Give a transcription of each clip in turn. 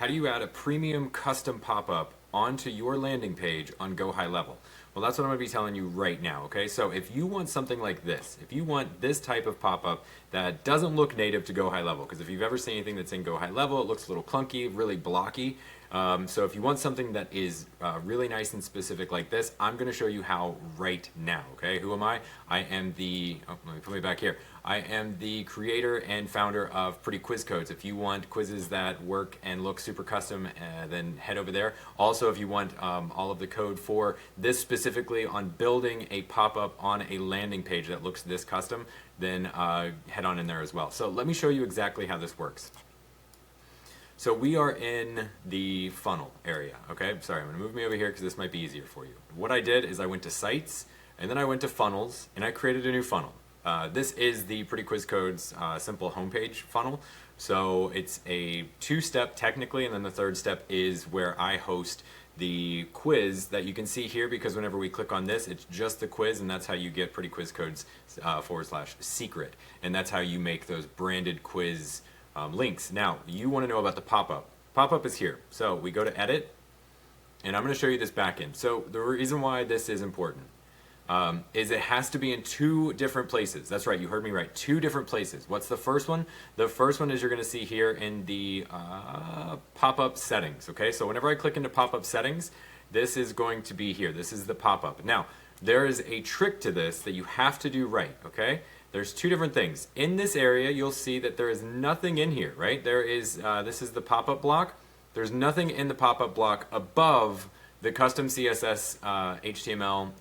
how do you add a premium custom pop-up onto your landing page on GoHighLevel? Well, that's what I'm going to be telling you right now, okay? So if you want something like this, if you want this type of pop-up that doesn't look native to GoHighLevel, because if you've ever seen anything that's in GoHighLevel, it looks a little clunky, really blocky. So if you want something that is really nice and specific like this, I'm going to show you how right now, okay? Who am I? I am the, let me put me back here. I am the creator and founder of PrettyQuizCodes. If you want quizzes that work and look super custom, then head over there. Also, if you want all of the code for this specifically on building a pop-up on a landing page that looks this custom, then head on in there as well. So let me show you exactly how this works. So we are in the funnel area, okay? Sorry, I'm gonna move me over here because this might be easier for you. What I did is I went to sites, and then I went to funnels, and I created a new funnel. This is the PrettyQuizCodes simple homepage funnel. So it's a two-step technically, and then the third step is where I host the quiz that you can see here, because whenever we click on this, it's just the quiz, and that's how you get PrettyQuizCodes /secret. And that's how you make those branded quiz links. Now, you want to know about the pop-up. Pop-up is here. So we go to edit, and I'm going to show you this backend. So the reason why this is important is it has to be in two different places. That's right, you heard me right, two different places. What's the first one? The first one is you're going to see here in the pop-up settings, okay? So whenever I click into pop-up settings, this is going to be here. This is the pop-up. Now, there is a trick to this that you have to do right, okay? There's two different things. In this area, you'll see that there is nothing in here, right? There is, this is the pop-up block. There's nothing in the pop-up block above the custom CSS HTML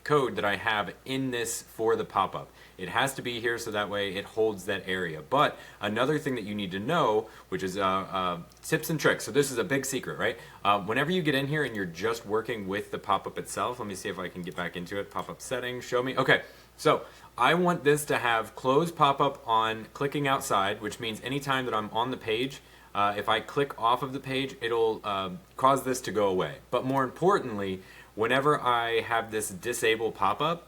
code that I have in this for the pop-up. It has to be here so that way it holds that area. But another thing that you need to know, which is tips and tricks. So this is a big secret, right? Whenever you get in here and you're just working with the pop-up itself, let me see if I can get back into it. Pop-up settings, show me. Okay, so I want this to have close pop-up on clicking outside, which means anytime that I'm on the page, if I click off of the page, it'll cause this to go away. But more importantly, whenever I have this disable pop-up,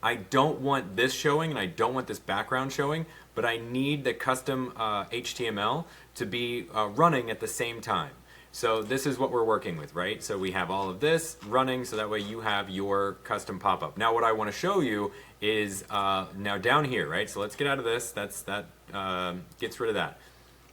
I don't want this showing and I don't want this background showing, but I need the custom HTML to be running at the same time. So this is what we're working with, right? So we have all of this running so that way you have your custom pop-up. Now what I want to show you is now down here, right? So let's get out of this. That gets rid of that.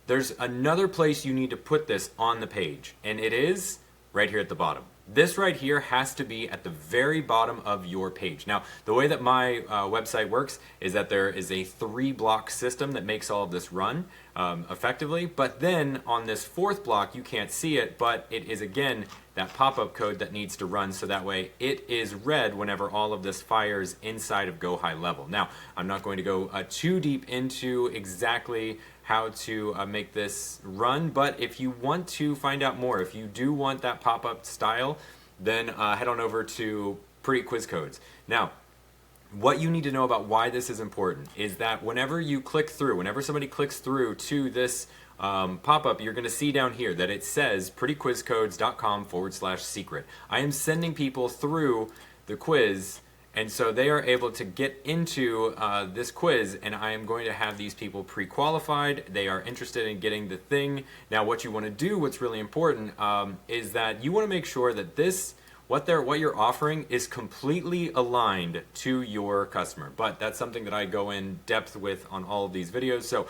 There's another place you need to put this on the page, and it is right here at the bottom. This right here has to be at the very bottom of your page. Now, the way that my website works is that there is a 3-block system that makes all of this run effectively, but then on this 4th block, you can't see it, but it is again that pop-up code that needs to run so that way it is read whenever all of this fires inside of GoHighLevel. Now, I'm not going to go too deep into exactly how to make this run, but if you want to find out more, if you do want that pop-up style, then head on over to PrettyQuizCodes. Now, what you need to know about why this is important is that whenever you click through, whenever somebody clicks through to this pop-up, you're going to see down here that it says prettyquizcodes.com/secret. I am sending people through the quiz, and so they are able to get into this quiz, and I am going to have these people pre-qualified. They are interested in getting the thing. Now what you want to do, what's really important, is that you want to make sure that this, what you're offering is completely aligned to your customer. But that's something that I go in depth with on all of these videos. So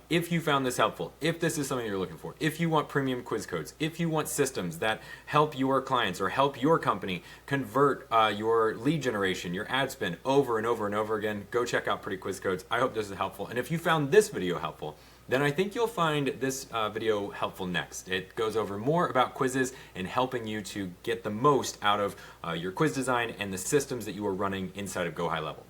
if you found this helpful, if this is something you're looking for, if you want premium quiz codes, if you want systems that help your clients or help your company convert your lead generation, your ad spend over and over and over again, go check out PrettyQuizCodes. I hope this is helpful. And if you found this video helpful, then I think you'll find this video helpful next. It goes over more about quizzes and helping you to get the most out of your quiz design and the systems that you are running inside of GoHighLevel.